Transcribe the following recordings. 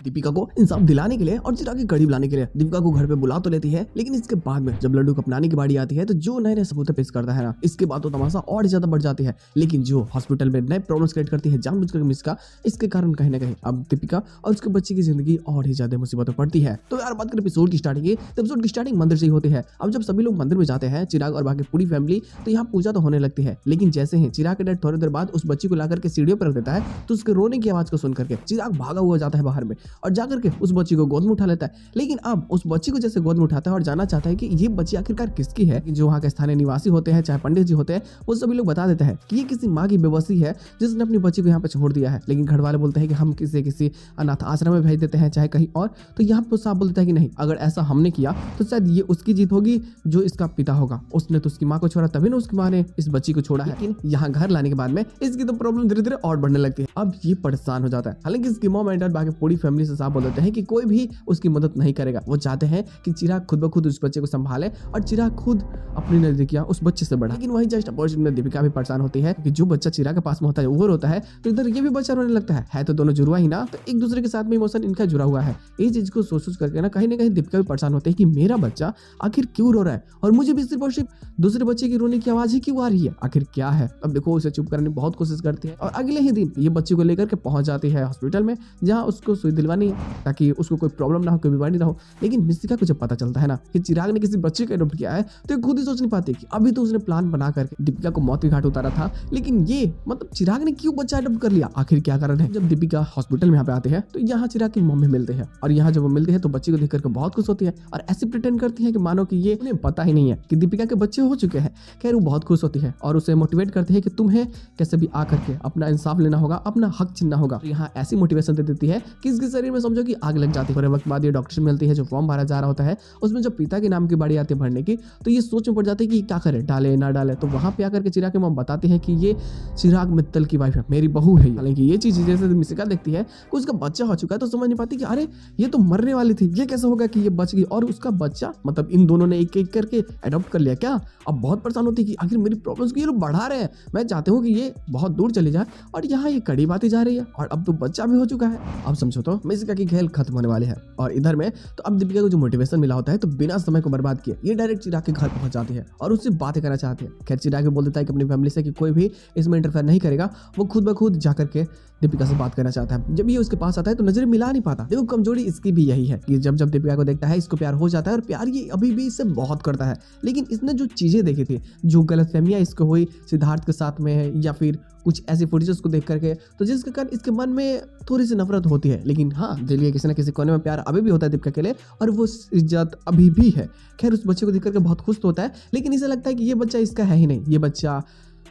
दीपिका को इंसाफ दिलाने के लिए और चिराग के करीब लाने के लिए दीपिका को घर पे बुला तो लेती है, लेकिन इसके बाद में जब लड्डू को अपनाने की बारी आती है तो जो नए नए सबूत पेश करता है ना, इसके बाद तो तमाशा और ज्यादा बढ़ जाती है। लेकिन जो हॉस्पिटल में नए प्रॉब्लम्स क्रिएट करती है जानबूझकर मिस्का, इसके कारण कहीं ना कहीं अब दीपिका और उसके बच्चे की जिंदगी और ही ज्यादा मुसीबत में पड़ती है। तो यार बात करें एपिसोड की स्टार्टिंग की, तो एपिसोड की स्टार्टिंग मंदिर से ही होती है। अब जब सभी लोग मंदिर में जाते हैं, चिराग और बाकी पूरी फैमिली, तो यहाँ पूजा तो होने लगती है। लेकिन जैसे ही चिराग के डैड थोड़ी देर बाद उस बच्ची को लाकर के सीढ़ियों पर रख देता है, तो उसके रोने की आवाज को सुन करके चिराग भागा हुआ जाता है बाहर में और जाकर के उस बच्ची को गोद में उठा लेता है। लेकिन अब उस बच्ची को जैसे गोद में उठाता है और जानना चाहता है कि ये बच्ची आखिरकार किसकी है, जो वहाँ के स्थानीय निवासी होते हैं चाहे पंडित जी होते हैं, वो सभी लोग बता देते हैं कि ये किसी माँ की बेबसी है जिसने अपनी बच्ची को यहाँ पे छोड़ दिया है। लेकिन घर वाले बोलते हैं कि हम किसी अनाथ आश्रम में भेज देते हैं चाहे कहीं और। तो यहाँ पे साफ बोलता है कि नहीं, अगर ऐसा हमने किया तो शायद ये उसकी जीत होगी जो इसका पिता होगा। उसने तो उसकी माँ को छोड़ा, तभी ना उसकी माँ ने इस बच्ची को छोड़ा है। लेकिन यहाँ घर लाने के बाद में इसकी तो प्रॉब्लम धीरे धीरे और बढ़ने लगती है। अब ये परेशान हो जाता है। हालांकि इसकी मॉम एंड डैड बाकी पूरी फैमिली से साफ बोल देते हैं कि कोई भी उसकी मदद नहीं करेगा। वो चाहते हैं कि चिराग खुद ब खुद उस बच्चे को संभाले और चिराग खुद अपनी नजदीकियां उस बच्चे से बढ़ा। लेकिन वही जस्ट अपॉर्चुनिटी में दीपिका भी परेशान होती है कि जो बच्चा चिराग के पास में होता है वो रोता है, तो इधर ये भी बच्चा रोने लगता है तो दोनों जुड़वा ही ना, तो एक दूसरे के साथ में इमोशन इनका जुड़ा हुआ है। इस चीज को सोच करके ना कहीं दीपिका भी परेशान होती है कि मेरा बच्चा आखिर क्यों रो रहा है और मुझे भी सिर्फ और सिर्फ दूसरे बच्चे की रोने की आवाज ही क्यों आ रही है, आखिर क्या है। अब देखो उसे चुप करने की बहुत कोशिश करती है और अगले ही दिन ये बच्चे को लेकर के पहुंच जाती है हॉस्पिटल में, जहां उसको सुई दिलवानी है ताकि उसको कोई प्रॉब्लम ना हो, कोई बीमारी ना हो। लेकिन मिस्टिका को जब पता चलता है ना कि चिराग ने किसी बच्चे को अडॉप्ट किया है, तो खुद ही सोच नहीं पाती कि अभी तो उसने प्लान बना करके दीपिका को मौत के घाट उतारा था, लेकिन ये मतलब चिराग ने क्यों बच्चा अडॉप्ट कर लिया, आखिर क्या कारण है। जब दीपिका हॉस्पिटल में यहाँ पे आते हैं तो यहाँ चिराग की मम्मी मिलते हैं और यहाँ जब वो मिलते हैं तो बच्चे को देख करके बहुत खुश होती है और ऐसे प्रिटेंड करती है कि मानो कि ये उन्हें पता ही नहीं है कि दीपिका के बच्चे हो चुके हैं। खैर वो बहुत खुश होती है और उसे मोटिवेट करती है कि तुम्हें कैसे भी आकर के अपना इंसाफ लेना होगा, अपना हक छीनना होगा। तो यहाँ ऐसी मोटिवेशन दे देती है कि इसके शरीर में समझो कि आग लग जाती है। थोड़े वक्त बाद ये डॉक्टर से मिलती है जो फॉर्म भरा जा रहा होता है, उसमें जब पिता के नाम की बारी आती है भरने की, तो ये सोच में पड़ जाती है कि क्या करे, डाले ना डाले। तो वहां पे आकर के चिराग की मॉम बताती है कि ये चिराग मित्तल की वाइफ है, मेरी बहू है। हालांकि ये चीज जैसे मिस्टिका देखती है कि उसका बच्चा हो चुका है तो समझ नहीं पाती कि अरे ये तो मरने वाली थी, ये कैसे होगा कि ये बच गई और उसका बच्चा मतलब इन दोनों ने एक एक करके अडॉप्ट कर लिया क्या। अब बहुत परेशान होती है कि आखिर मेरी प्रॉब्लम्स को ये लोग बढ़ा रहे हैं, मैं चाहती हूँ कि ये बहुत दूर चले जाए और यहाँ ये कड़ी बातें जा रही है और अब तो बच्चा भी हो चुका है। अब समझो तो मिस्टिका की खेल खत्म होने वाली है और इधर में तो अब दीपिका को जो मोटिवेशन मिला होता है तो बिना समय को बर्बाद किए ये डायरेक्ट चिराग के घर पहुंच जाती है और उससे बातें करना चाहती है। खैर चिराग बोल देता है कि अपनी फैमिली से कि कोई भी इसमें इंटरफेयर नहीं करेगा, वो खुद ब खुद जाकर के दीपिका से बात करना चाहता है। जब ये उसके पास आता है तो नजर मिला नहीं पाता। देखो कमजोरी इसकी भी यही है कि जब दीपिका को देखता है इसको प्यार हो जाता है और प्यार ये अभी भी इससे बहुत करता है। लेकिन इसने जो चीजें देखी थी, जो गलतफहमियां इसको हुई सिद्धार्थ के साथ में या फिर कुछ ऐसी फुटेजेस को देख करके, तो जिसके कारण इसके मन में थोड़ी सी नफरत होती है। लेकिन हाँ दिल के किसी न किसी कोने में प्यार अभी भी होता है दीपिका के लिए और वो इज्जत अभी भी है। खैर उस बच्चे को देख करके बहुत खुश तो होता है, लेकिन इसे लगता है कि ये बच्चा इसका है ही नहीं, ये बच्चा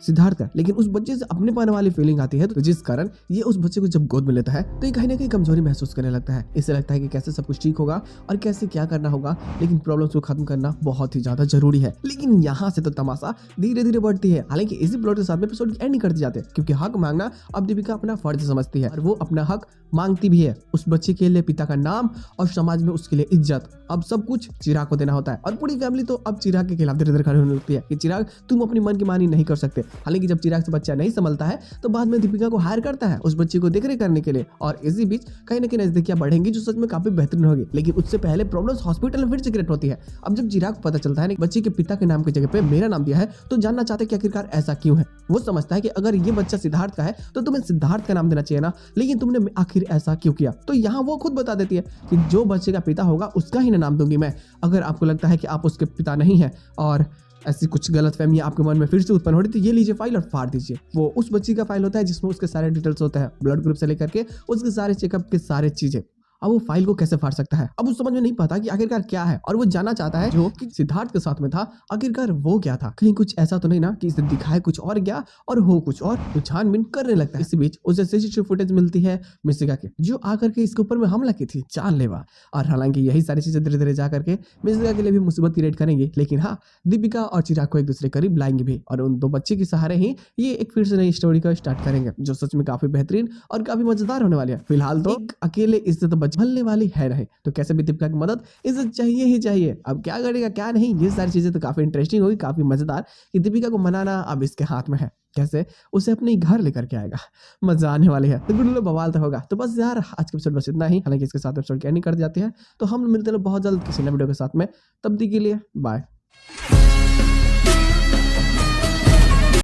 सिद्धार्थ का। लेकिन उस बच्चे से अपने पाने वाली फीलिंग आती है, तो जिस कारण ये उस बच्चे को जब गोद में लेता है तो ये कहीं ना कहीं कमजोरी महसूस करने लगता है। इसे लगता है कि कैसे सब कुछ ठीक होगा और कैसे क्या करना होगा, लेकिन प्रॉब्लम्स को खत्म करना बहुत ही ज्यादा जरूरी है। लेकिन यहाँ से तो तमाशा धीरे धीरे बढ़ती है। हालांकि इसी प्लॉट के साथ में एपिसोड एंड कर दिए जाते हैं, क्योंकि हक मांगना अब दीपिका अपना फर्ज समझती है और वो अपना हक मांगती भी है। उस बच्चे के लिए पिता का नाम और समाज में उसके लिए इज्जत, अब सब कुछ चिराग को देना होता है। और पूरी फैमिली तो अब चिराग के खिलाफ धीरे धीरे खड़े होने लगती है कि चिराग तुम अपनी मन की मानी नहीं कर सकते। हालांकि जब चिराग से बच्चा नहीं संभलता है तो बाद में दीपिका को हायर करता है उस बच्चे को देखरेख करने के लिए और इसी बीच कहीं ना कहीं नजदीकियां बढ़ेंगी जो सच में काफी बेहतरीन होगी। लेकिन उससे पहले प्रॉब्लम्स हॉस्पिटल में फिर से क्रिएट होती है। अब जब चिराग को पता चलता है बच्चे के पिता के नाम की जगह पे मेरा नाम दिया है, तो जानना चाहते हैं कि आखिरकार ऐसा क्यों है। वो समझता है कि अगर ये बच्चा सिद्धार्थ का है तो तुम्हें सिद्धार्थ का नाम देना चाहिए ना, लेकिन तुमने आखिर ऐसा क्यों किया। तो यहाँ वो खुद बता देती है कि जो बच्चे का पिता होगा उसका ही नाम दूंगी मैं। अगर आपको लगता है कि आप उसके पिता नहीं है और ऐसी कुछ गलतफहमी आपके मन में फिर से उत्पन्न हो रही, तो ये लीजिए फाइल और फाड़ दीजिए। वो उस बच्ची का फाइल होता है जिसमें उसके सारे डिटेल्स होते हैं, ब्लड ग्रुप से लेकर के उसके सारे चेकअप के सारे चीजें। अब वो फाइल को कैसे फाड़ सकता है, अब वो समझ में नहीं पाता कि आखिरकार क्या है और वो जानना चाहता है जो कि सिद्धार्थ के साथ में था आखिरकार वो क्या था। कहीं कुछ ऐसा तो नहीं ना कि इसे दिखाए कुछ और गया और हो कुछ और, तो छानबीन करने लगता है। इसी बीच उसे सीसीटीवी फुटेज मिलती है मिस्टिका की, जो आकर के इसके ऊपर में हमला की थी, जानलेवा। और हालांकि यही सारी चीजें धीरे धीरे जाकर के मिस्टिका के लिए भी मुसीबत क्रिएट करेंगे। लेकिन हाँ दीपिका और चिराग को एक दूसरे करीब लाएंगे भी और उन दो बच्चे के सहारे ही ये एक फिर से नई स्टोरी का स्टार्ट करेंगे, जो सच में काफी बेहतरीन और काफी मजेदार होने वाली है। फिलहाल तो अकेले इससे तो बच्चे झलने वाली है नहीं। तो कैसे भी दीपिका की मदद इसे चाहिए ही चाहिए। अब क्या करेगा क्या नहीं, ये सारी चीजें तो काफी इंटरेस्टिंग होगी, काफी मजेदार कि दीपिका को मनाना अब इसके हाथ में है, कैसे उसे अपने घर लेकर के आएगा, मजा आने वाली है। तो गुड बवाल तो होगा। तो बस यार आज के एपिसोड बस इतना ही, हालांकि इसके साथ एपिसोड की एंडिंग कर जाती है। तो हम मिलते हैं बहुत जल्द किसी नए वीडियो के साथ में, तब तक के लिए बाय।